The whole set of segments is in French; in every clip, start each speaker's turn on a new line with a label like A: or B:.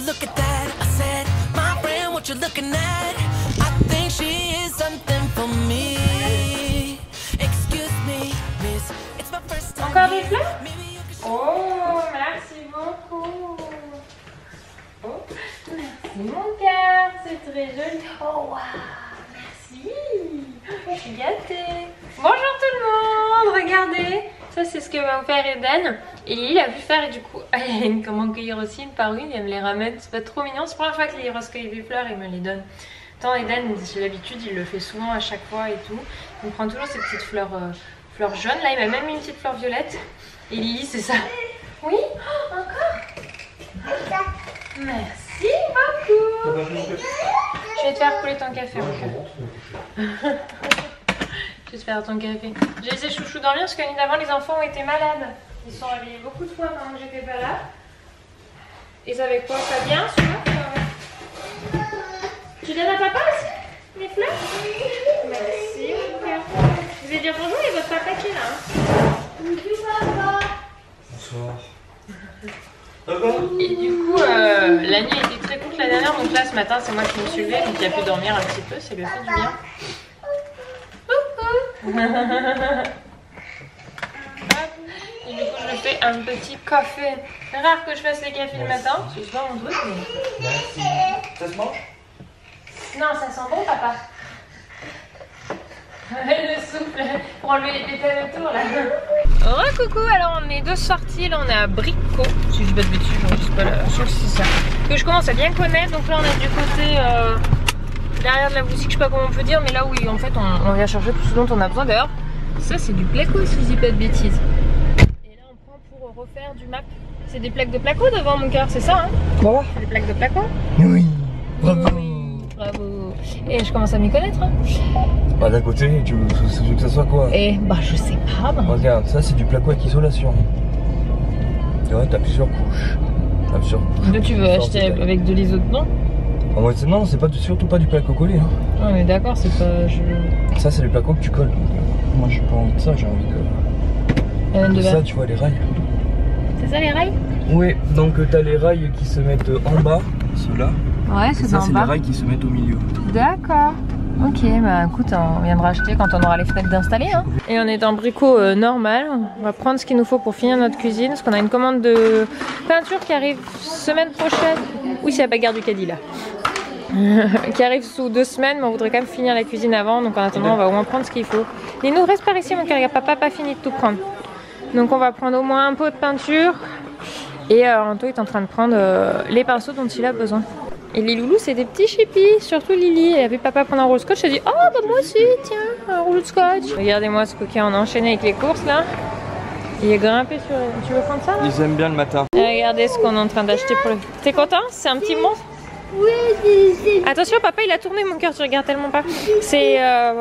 A: look at that? I said, my friend, what you looking at? I think she is something for me. Excuse me, miss, it's my first time.
B: Encore des fleurs? Oh, merci beaucoup. Oh, merci mon cœur, c'est très joli. Oh, waouh, merci. Je suis gâtée. Bonjour tout le monde, regardez. Ça c'est ce que m'a offert Eden. Et Lily a pu faire et du coup, elle aime comment cueillir aussi une par une et elle me les ramène. C'est pas trop mignon, c'est la première fois que Lily recueille des fleurs et me les donne. Tant Eden, j'ai l'habitude, il le fait souvent à chaque fois et tout. Il me prend toujours ces petites fleurs, fleurs jaunes. Là il m'a même mis une petite fleur violette. Et Lily c'est ça. Oui, oh, encore. Merci beaucoup. Je vais te faire couler ton café. Je vais te faire ton café. J'ai laissé Chouchou dormir parce que d'avant les enfants ont été malades. Ils sont réveillés beaucoup de fois pendant que j'étais pas là. Et ça avec quoi? Ça vient celui-là? Tu donnes à papa aussi les fleurs? Merci mon cœur. Je vais dire bonjour, il y a votre papa qui est là. Bonjour papa.
C: Bonsoir.
B: Et du coup, la nuit a été très courte la dernière, donc là ce matin c'est moi qui me suis levée, donc il a pu dormir un petit peu, ça lui a fait du bien. Et du coup je fais un petit café. C'est rare que je fasse les cafés le matin, c'est pas mon truc mais...
C: Merci. Ça se mange?
B: Non, ça sent bon papa. Le souffle pour enlever les pétales autour là. Coucou, alors on est de sortie, là on est à Brico, si je dis pas de bêtises, je sais pas là, je sais que c'est ça. Que je commence à bien connaître, donc là on est du côté derrière de la boutique, je sais pas comment on peut dire, mais là où en fait on vient chercher tout ce dont on a besoin. D'ailleurs, ça c'est du placo si je dis pas de bêtises. Et là on prend pour refaire du map. C'est des plaques de placo devant mon cœur, c'est ça hein?
C: Quoi?
B: Des plaques de placo?
C: Oui, bravo.
B: Oui, bravo. Et je commence à m'y connaître hein.
C: Bah d'un côté, tu veux que ça soit quoi?
B: Et bah je sais pas. Bah.
C: Regarde, ça c'est du placo avec isolation. Tu vois, t'as plusieurs couches. T'as plusieurs couches.
B: Là tu veux acheter avec de l'iso dedans?
C: Non, c'est pas surtout pas du placo collé. Hein.
B: On est d'accord, c'est pas...
C: Ça c'est du placo que tu colles. Moi j'ai pas envie de ça, j'ai envie de... ça, tu vois, les rails.
B: C'est ça les rails?
C: Oui, donc t'as les rails qui se mettent en bas, ceux-là.
B: Ouais, c'est
C: ça,
B: en
C: c'est
B: bas.
C: les rails qui se mettent au milieu.
B: D'accord. Ok, bah écoute, on viendra acheter quand on aura les fenêtres d'installer. Hein. Et on est en brico normal. On va prendre ce qu'il nous faut pour finir notre cuisine. Parce qu'on a une commande de peinture qui arrive semaine prochaine. Oui, c'est la bagarre du caddie là. Qui arrive sous 2 semaines, mais on voudrait quand même finir la cuisine avant. Donc en attendant, on va au moins prendre ce qu'il faut. Il nous reste par ici, mon cœur. Papa n'a pas fini de tout prendre. Donc on va prendre au moins un pot de peinture. Et Anto est en train de prendre les pinceaux dont il a besoin. Et les loulous c'est des petits chippies, surtout Lily. Elle a vu papa prendre un roule scotch, elle a dit oh bah moi aussi tiens un roule scotch. Regardez-moi ce coquin, on a enchaîné avec les courses là. Il est grimpé sur... Tu veux prendre ça là?
C: Ils aiment bien le matin.
B: Et regardez ce qu'on est en train d'acheter pour le... T'es content? C'est un petit monstre? Oui, c'est... Attention papa il a tourné mon cœur, tu regardes tellement pas. C'est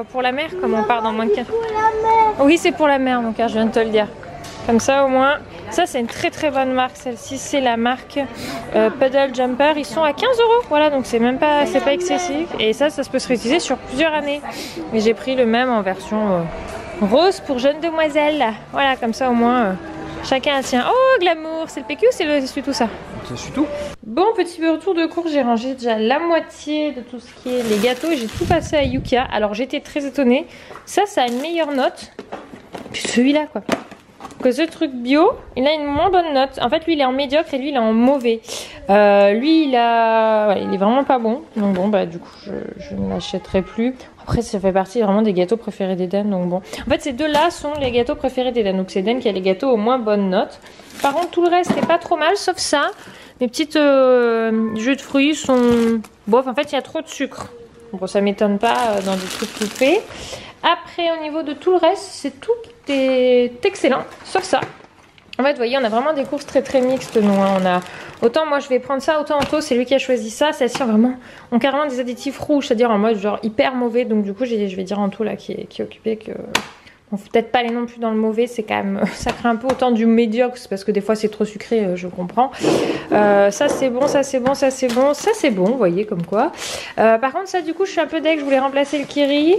B: pour la mer comme on part dans moins de 15. Pour la mer. Oui c'est pour la mer mon cœur, je viens de te le dire. Comme ça au moins, ça c'est une très bonne marque, celle-ci c'est la marque Puddle Jumper, ils sont à 15 €, voilà donc c'est même pas, c'est pas excessif et ça se peut se réutiliser sur plusieurs années. Et j'ai pris le même en version rose pour jeune demoiselle, voilà comme ça au moins chacun a sien. Oh glamour, c'est le PQ ou c'est tout ça?
C: C'est tout.
B: Bon petit retour de course, j'ai rangé déjà la moitié de tout ce qui est les gâteaux, j'ai tout passé à Yukia. Alors j'étais très étonnée, ça a une meilleure note que celui-là quoi. Que ce truc bio, il a une moins bonne note. En fait, lui, il est en médiocre et lui, il est en mauvais. Lui, il est vraiment pas bon. Donc bon, bah du coup, je ne l'achèterai plus. Après, ça fait partie vraiment des gâteaux préférés d'Eden. Donc bon, en fait, ces deux-là sont les gâteaux préférés d'Eden. Donc c'est Eden qui a les gâteaux aux moins bonnes notes. Par contre, tout le reste n'est pas trop mal, sauf ça. Les petites jus de fruits sont... Bof, en fait, il y a trop de sucre. Bon, ça m'étonne pas dans des trucs tout faits. Après, au niveau de tout le reste, c'est tout est excellent, sauf ça. En fait, vous voyez, on a vraiment des courses très mixtes, nous. Hein. On a... Autant moi, je vais prendre ça, autant Anto, c'est lui qui a choisi ça. Celle-ci, vraiment, ont carrément des additifs rouges, c'est-à-dire en mode genre hyper mauvais. Donc du coup, je vais dire Anto, là, qui est occupé, que... Bon, faut peut-être pas aller non plus dans le mauvais, c'est quand même... Ça crée un peu autant du médiocre, parce que des fois, c'est trop sucré, je comprends. Ça, c'est bon, ça, c'est bon, ça, c'est bon. Ça, c'est bon, vous voyez, comme quoi. Par contre, ça, du coup, je suis un peu deg, je voulais remplacer le Kiri.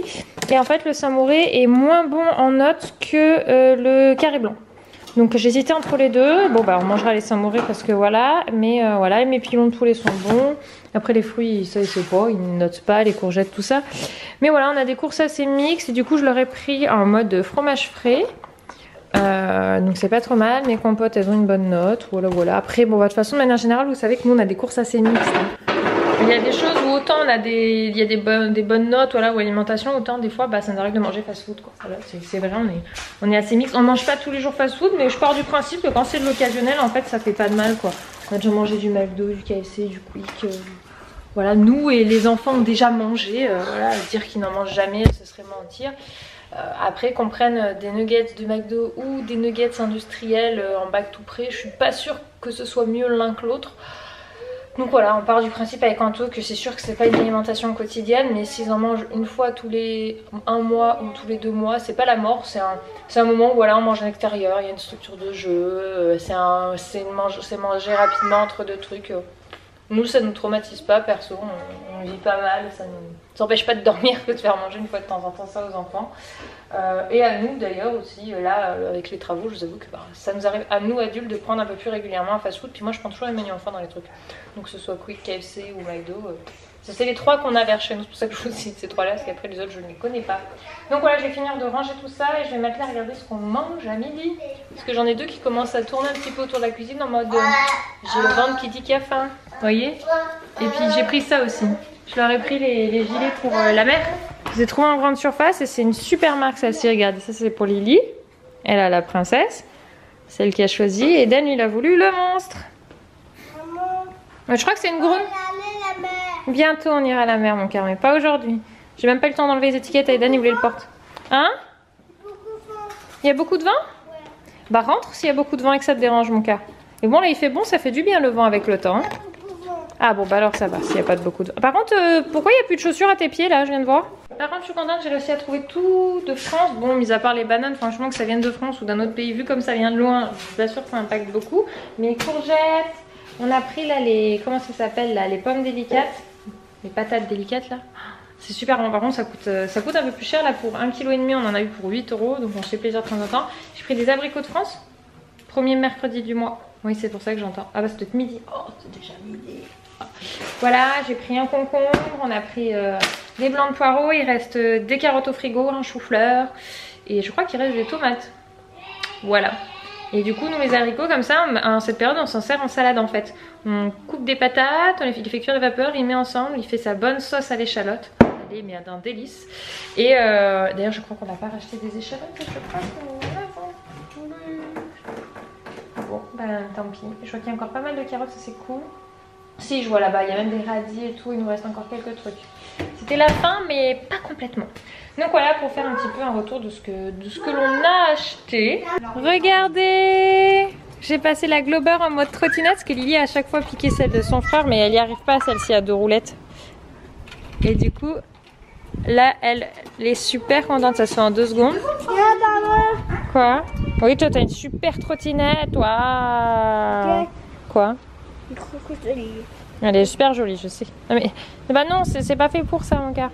B: Et en fait, le Samouré est moins bon en notes que le Carré Blanc. Donc j'hésitais entre les deux. Bon bah on mangera les Saint-Mauré parce que voilà. Mais voilà, et mes pilons de poulet sont bons. Après les fruits, ça ils savent pas, ils ne notent pas, les courgettes, tout ça. Mais voilà, on a des courses assez mixtes. Et du coup je leur ai pris en mode fromage frais. Donc c'est pas trop mal. Mes compotes elles ont une bonne note. Voilà voilà. Après bon bah, de toute façon de manière générale vous savez que nous on a des courses assez mixtes. Hein. Il y a des choses où autant on a il y a des bonnes notes voilà, ou alimentation, autant des fois bah, ça nous arrive de manger fast food. Voilà, c'est vrai, on est assez mixte. On mange pas tous les jours fast food, mais je pars du principe que quand c'est de l'occasionnel, en fait ça fait pas de mal quoi. On a déjà mangé du McDo, du KFC, du Quick. Voilà, nous et les enfants ont déjà mangé. Voilà, dire qu'ils n'en mangent jamais, ce serait mentir. Après qu'on prenne des nuggets de McDo ou des nuggets industriels en bac tout prêt, je suis pas sûre que ce soit mieux l'un que l'autre. Donc voilà, on part du principe avec Anto que c'est sûr que c'est pas une alimentation quotidienne, mais s'ils en mangent une fois tous les 1 mois ou tous les 2 mois, c'est pas la mort, c'est un moment où voilà, on mange à l'extérieur, il y a une structure de jeu, c'est manger rapidement entre deux trucs. Nous ça nous traumatise pas, perso, on vit pas mal, ça nous empêche pas de dormir que de faire manger une fois de temps en temps ça aux enfants. Et à nous d'ailleurs aussi, là avec les travaux, je vous avoue que bah, ça nous arrive à nous adultes de prendre un peu plus régulièrement un fast food. Puis moi je prends toujours les menus enfants dans les trucs. Donc que ce soit Quick, KFC ou McDo. C'est les 3 qu'on a vers chez nous, c'est pour ça que je vous cite ces 3 là, parce qu'après les autres je ne les connais pas. Donc voilà, je vais finir de ranger tout ça et je vais mettre là à regarder ce qu'on mange à midi. Parce que j'en ai 2 qui commencent à tourner un petit peu autour de la cuisine en mode j'ai le ventre qui dit qu'il y a faim. Vous voyez? Et puis j'ai pris ça aussi. Je leur ai pris les gilets pour la mère. Je les ai trouvés en grande surface et c'est une super marque celle-ci. Regardez, ça c'est pour Lily. Elle a la princesse. Celle qui a choisi. Et Dan il a voulu le monstre. Je crois que c'est une groune. Bientôt on ira à la mer mon cœur, mais pas aujourd'hui. J'ai même pas eu le temps d'enlever les étiquettes et Dan il voulait le porter. Hein? Il y a beaucoup de vent? Ouais. Bah rentre s'il y a beaucoup de vent et que ça te dérange mon cœur. Et bon là il fait bon, ça fait du bien le vent avec le temps. Hein. Ah bon bah alors ça va s'il n'y a pas de beaucoup de vent. Par contre pourquoi il n'y a plus de chaussures à tes pieds là, je viens de voir? Par contre je suis contente, j'ai réussi à trouver tout de France. Bon mis à part les bananes, franchement que ça vienne de France ou d'un autre pays, vu comme ça vient de loin, je vous assure que ça impacte beaucoup. Mais courgettes, on a pris là les, comment ça s'appelle là, les pommes délicates. Les patates délicates là, c'est super bon. Par contre ça coûte un peu plus cher là, pour 1,5 kg on en a eu pour 8 €, donc on se fait plaisir de temps en temps. J'ai pris des abricots de France, premier mercredi du mois. Oui c'est pour ça que j'entends. Ah bah c'est peut-être midi. Oh c'est déjà midi. Voilà, j'ai pris un concombre, on a pris des blancs de poireaux, il reste des carottes au frigo, un chou-fleur et je crois qu'il reste des tomates. Voilà. Et du coup, nous les haricots comme ça, en cette période, on s'en sert en salade en fait. On coupe des patates, on les fait cuire à la vapeur, il met ensemble, il fait sa bonne sauce à l'échalote. Allez, mais d'un délice. Et d'ailleurs, je crois qu'on n'a pas racheté des échalotes, je crois qu'on a. Bon, ben tant pis. Je crois qu'il y a encore pas mal de carottes, ça c'est cool. Si, je vois là-bas, il y a même des radis et tout, il nous reste encore quelques trucs. C'était la fin, mais pas complètement. Donc voilà, pour faire un petit peu un retour de ce que l'on a acheté. Regardez, j'ai passé la Glober en mode trottinette, parce que Lily a à chaque fois piqué celle de son frère, mais elle n'y arrive pas, celle-ci à 2 roulettes. Et du coup, là, elle est super contente, ça se fait en 2 secondes. Quoi? Oui, toi, t'as une super trottinette, waouh. Quoi? Elle est super jolie, je sais. Non, mais bah non, c'est pas fait pour ça, mon gars.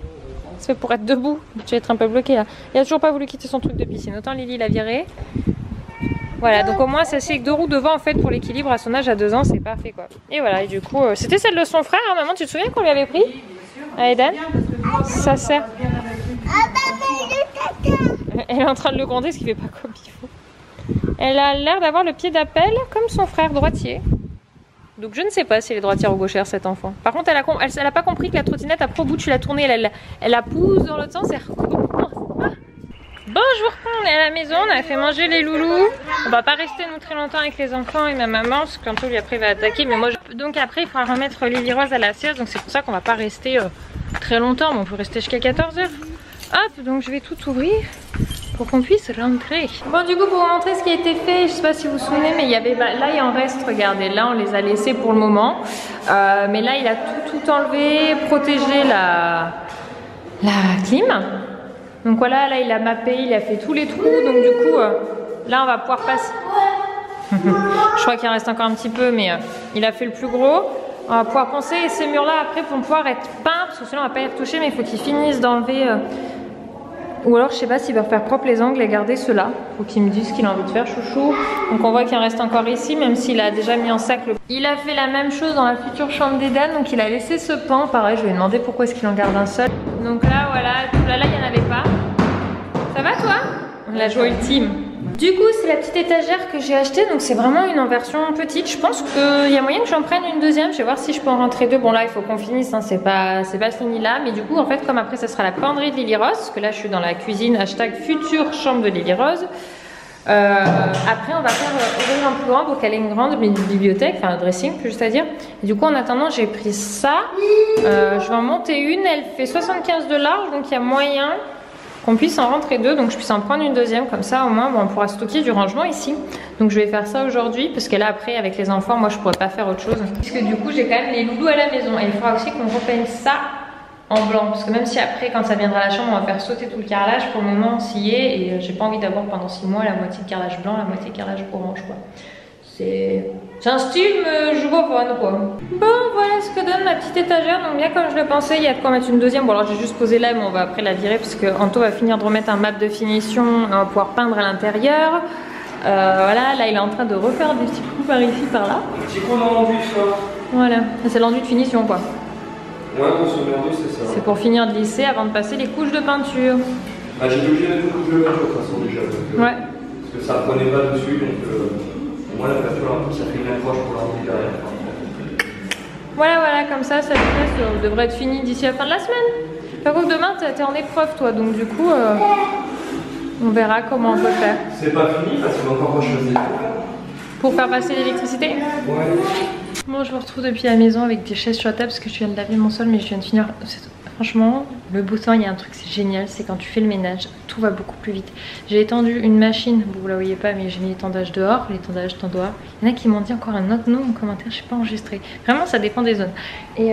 B: C'est fait pour être debout. Tu vas être un peu bloqué là. Il a toujours pas voulu quitter son truc de piscine. Autant Lily l'a viré. Voilà, donc au moins ça c'est avec 2 roues devant en fait pour l'équilibre à son âge à 2 ans, c'est parfait quoi. Et voilà, et du coup, c'était celle de son frère. Hein, maman, tu te souviens qu'on lui avait pris? À Eden? Ça sert. Elle est en train de le gronder parce qu'il fait pas comme il faut. Elle a l'air d'avoir le pied d'appel comme son frère droitier. Donc je ne sais pas si elle est droitière ou gauchère cette enfant. Par contre elle a pas compris que la trottinette après au bout tu l'as tournée, elle la pousse dans l'autre sens et elle recommence. Bonjour, on est à la maison, on a fait manger les loulous. On va pas rester nous très longtemps avec les enfants et ma maman parce que quand lui après va attaquer. Mais moi donc après il faudra remettre Lily Rose à la sieste, donc c'est pour ça qu'on va pas rester très longtemps, mais on peut rester jusqu'à 14 h. Hop, donc je vais tout ouvrir pour qu'on puisse rentrer. Bon du coup pour vous montrer ce qui a été fait, je sais pas si vous vous souvenez mais il y avait, là il en reste, regardez, là on les a laissés pour le moment. Mais là il a tout enlevé, protégé la clim. Donc voilà, là il a mappé, il a fait tous les trous, donc du coup là on va pouvoir passer. Je crois qu'il en reste encore un petit peu mais il a fait le plus gros. On va pouvoir poncer ces murs là après pour pouvoir être peints parce que sinon on va pas y retoucher mais il faut qu'ils finissent d'enlever Ou alors je sais pas s'il va refaire propre les angles et garder ceux-là. Faut qu'il me dise ce qu'il a envie de faire, chouchou. Donc on voit qu'il en reste encore ici, même s'il a déjà mis en sac le... Il a fait la même chose dans la future chambre d'Eden, donc il a laissé ce pan. Pareil, je lui ai demandé pourquoi est-ce qu'il en garde un seul. Donc là, voilà, là il n'y en avait pas. Ça va toi? La joie ultime. Du coup, c'est la petite étagère que j'ai achetée, donc c'est vraiment une en version petite. Je pense qu'il y a moyen que j'en prenne une deuxième. Je vais voir si je peux en rentrer deux. Bon là, il faut qu'on finisse, hein. C'est pas fini là. Mais du coup, en fait, comme après, ça sera la penderie de Lily Rose, parce que là, je suis dans la cuisine, hashtag future chambre de Lily Rose. Après, on va faire ouvrir un plus grand pour qu'elle ait une grande bibliothèque, enfin un dressing, plus juste à dire. Et du coup, en attendant, j'ai pris ça. Je vais en monter une. Elle fait 75 de large, donc il y a moyen qu'on puisse en rentrer deux, donc je puisse en prendre une deuxième, comme ça au moins bon, on pourra stocker du rangement ici. Donc je vais faire ça aujourd'hui, parce que là après avec les enfants, moi je pourrais pas faire autre chose. Parce que du coup j'ai quand même les loulous à la maison, et il faudra aussi qu'on repeigne ça en blanc, parce que même si après quand ça viendra à la chambre on va faire sauter tout le carrelage, pour le moment on s'y est, et j'ai pas envie d'avoir pendant 6 mois la moitié de carrelage blanc, la moitié de carrelage orange quoi. C'est un style jugophone quoi. Bon voilà ce que donne ma petite étagère, donc bien comme je le pensais, il y a de quoi mettre une deuxième. Bon alors j'ai juste posé là mais on va après la virer parce que Anto va finir de remettre un map de finition, on va pouvoir peindre à l'intérieur. Voilà, là il est en train de refaire des petits coups par ici par là.
C: C'est quoi l'enduit ça?
B: Voilà, c'est l'enduit de finition quoi.
C: Ouais, bon, ce l'enduit c'est ça.
B: C'est pour finir de lisser avant de passer les couches de peinture.
C: Bah j'ai obligé de mettre une couche de peinture de toute façon déjà. Donc,
B: ouais.
C: Parce que ça prenait pas dessus donc... Moi la peinture un peu ça fait une accroche pour l'enduit derrière.
B: Voilà, comme ça devrait être fini d'ici la fin de la semaine. Par contre demain t'es en épreuve toi, donc du coup on verra comment on peut faire.
C: C'est pas fini parce qu'on va encore rechausser.
B: Pour faire passer l'électricité?
C: Ouais.
B: Bon je me retrouve depuis la maison avec des chaises sur la table parce que je viens de laver mon sol, mais je viens de finir... Franchement, le beau temps, il y a un truc, c'est génial, c'est quand tu fais le ménage, tout va beaucoup plus vite. J'ai étendu une machine, vous la voyez pas, mais j'ai mis l'étendage dehors, l'étendage en dehors. Il y en a qui m'ont dit encore un autre nom en commentaire, je sais pas enregistré. Vraiment, ça dépend des zones. Et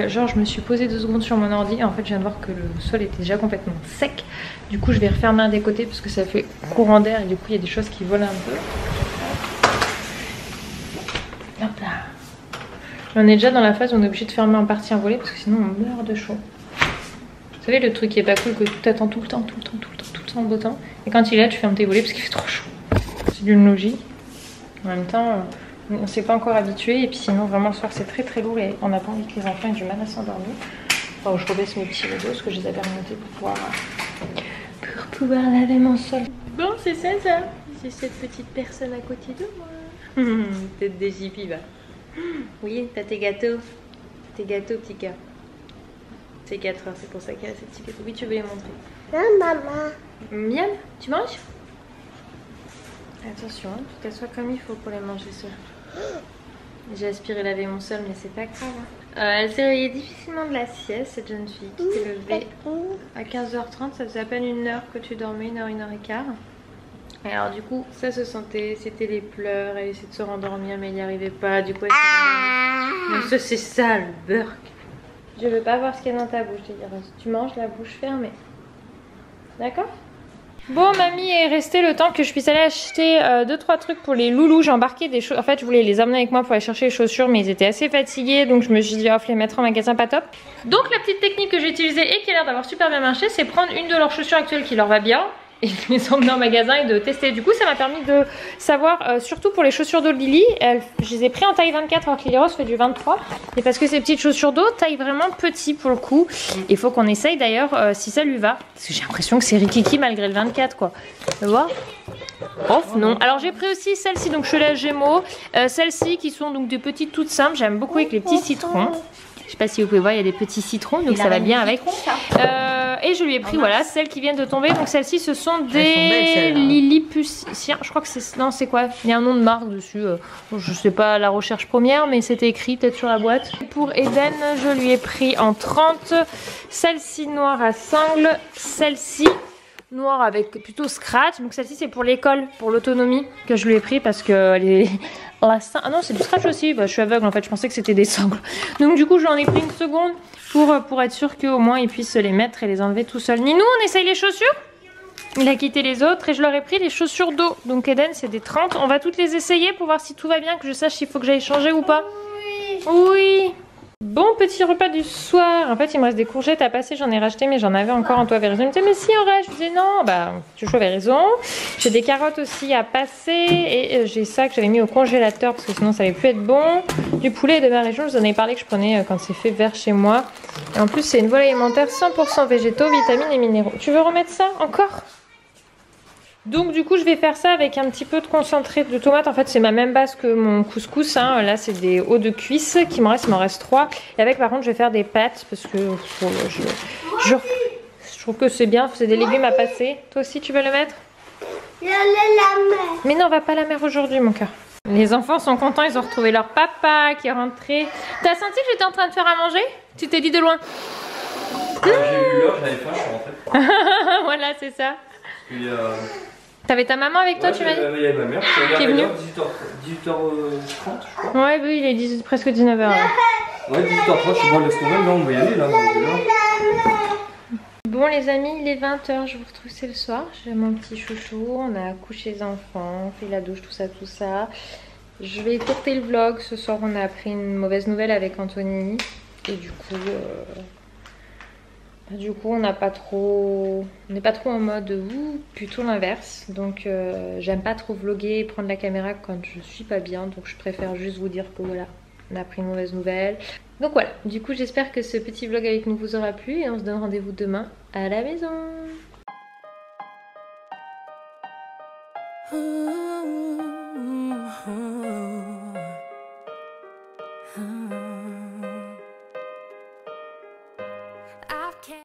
B: genre, je me suis posée 2 secondes sur mon ordi et en fait, je viens de voir que le sol était déjà complètement sec. Du coup, je vais refermer un des côtés parce que ça fait courant d'air et du coup, il y a des choses qui volent un peu. Hop là. On est déjà dans la phase où on est obligé de fermer en partie un volet parce que sinon on meurt de chaud. Vous savez le truc qui est pas cool, que tout attend tout le temps en beau temps. Et quand il est là, tu fermes tes volets parce qu'il fait trop chaud. C'est d'une logique. En même temps, on s'est pas encore habitué. Et puis sinon, vraiment le soir, c'est très lourd et on n'a pas envie que les enfants aient du mal à s'endormir. Enfin, je rebaisse mes petits rideaux parce que je les avais remontés pour pouvoir laver mon sol. Bon, c'est ça. C'est cette petite personne à côté de moi. Tête des hippies, va. Oui, t'as tes gâteaux. Tes gâteaux, petit cœur. C'est 4 heures, c'est pour ça qu'il y a ces petits gâteaux. Oui, tu veux les montrer?
D: Non, maman.
B: Miam, tu manges? Attention, tu t'assois comme il faut pour les manger ça. J'ai aspiré laver mon sol, mais c'est pas grave. Elle s'est réveillée difficilement de la sieste, cette jeune fille qui s'est levée à 15h30. Ça faisait à peine 1 heure que tu dormais, 1 heure, 1 heure et quart. Et alors du coup, ça se sentait, c'était les pleurs, elle essayait de se rendormir mais elle n'y arrivait pas. Du coup, elle s'est rendormie. Mais ça, c'est ça le burk. Je veux pas voir ce qu'il y a dans ta bouche, je te dirais. Tu manges la bouche fermée. D'accord? Bon, mamie est restée le temps que je puisse aller acheter 2-3 trucs pour les loulous. J'ai embarqué des choses. En fait, je voulais les emmener avec moi pour aller chercher les chaussures, mais ils étaient assez fatigués. Donc, je me suis dit, oh, les mettre en magasin, pas top. Donc, la petite technique que j'ai utilisée et qui a l'air d'avoir super bien marché, c'est prendre une de leurs chaussures actuelles qui leur va bien et de les emmener en magasin et de tester. Du coup, ça m'a permis de savoir, surtout pour les chaussures d'eau de Lily, je les ai pris en taille 24 alors que Lily Rose fait du 23. Et parce que ces petites chaussures d'eau, taille vraiment petit pour le coup. Il faut qu'on essaye d'ailleurs si ça lui va. Parce que j'ai l'impression que c'est rikiki malgré le 24 quoi. Tu vois? Off, non. Alors j'ai pris aussi celles-ci, donc Cholet Gémeaux. Celles-ci qui sont donc des petites toutes simples. J'aime beaucoup avec les petits citrons. Je sais pas si vous pouvez voir, il y a des petits citrons, donc ça va bien avec. Et je lui ai pris voilà celles qui viennent de tomber. Donc celles-ci ce sont des Lilliputiens. Je crois que c'est... Non, c'est quoi? Il y a un nom de marque dessus. Je sais pas la recherche première, mais c'était écrit peut-être sur la boîte. Pour Eden, je lui ai pris en 30. Celle-ci noire à sangle. Celle-ci noire avec plutôt scratch. Donc celle-ci c'est pour l'école, pour l'autonomie que je lui ai pris parce que les... Ah non, c'est du scratch aussi. Bah, je suis aveugle en fait, je pensais que c'était des sangles. Donc du coup, je lui en ai pris une seconde pour être sûr qu'au moins il puisse se les mettre et les enlever tout seul. Ninou, on essaye les chaussures? Il a quitté les autres et je leur ai pris les chaussures d'eau. Donc Eden, c'est des 30. On va toutes les essayer pour voir si tout va bien, que je sache s'il faut que j'aille changer ou pas. Oui. Bon petit repas du soir. En fait il me reste des courgettes à passer, j'en ai racheté mais j'en avais encore. Antoine avait raison, il me disait mais si en reste. Je disais non, bah tu avais raison. J'ai des carottes aussi à passer et j'ai ça que j'avais mis au congélateur parce que sinon ça allait plus être bon. Du poulet de ma région, je vous en ai parlé que je prenais quand c'est fait vers chez moi. Et en plus c'est une volaille alimentaire 100% végétaux, vitamines et minéraux. Tu veux remettre ça encore? Donc du coup je vais faire ça avec un petit peu de concentré de tomate. En fait c'est ma même base que mon couscous hein. Là c'est des hauts de cuisse qui m'en reste, il m'en reste 3. Et avec par contre je vais faire des pâtes parce que je trouve que c'est bien, c'est des légumes à passer. Toi aussi tu veux le mettre?
D: La mer.
B: Mais non on va pas à la mer aujourd'hui mon cœur. Les enfants sont contents, ils ont retrouvé leur papa qui est rentré. T'as senti que j'étais en train de faire à manger? Tu t'es dit de loin?
C: J'ai eu l'heure, j'avais faim, je suis rentré.
B: Voilà c'est ça.
C: Puis,
B: T'avais ta maman avec toi, tu m'as dit?
C: Il y avait ma mère
B: qui est venue.
C: 18h30 je crois.
B: Ouais, oui, il est presque 19h. Là.
C: Ouais, 18h30, je suis bon, laisse tomber, là on va y aller là.
B: Bon les amis, il est 20h, je vous retrouve, c'est le soir. J'ai mon petit chouchou, on a couché les enfants, on fait la douche, tout ça. Je vais écourter le vlog. Ce soir, on a appris une mauvaise nouvelle avec Anthony. Et du coup, on n'est pas trop en mode plutôt l'inverse. Donc, j'aime pas trop vlogger et prendre la caméra quand je suis pas bien. Donc, je préfère juste vous dire que voilà, on a appris une mauvaise nouvelle. Donc voilà, du coup, j'espère que ce petit vlog avec nous vous aura plu. Et on se donne rendez-vous demain à la maison.
A: Ooh.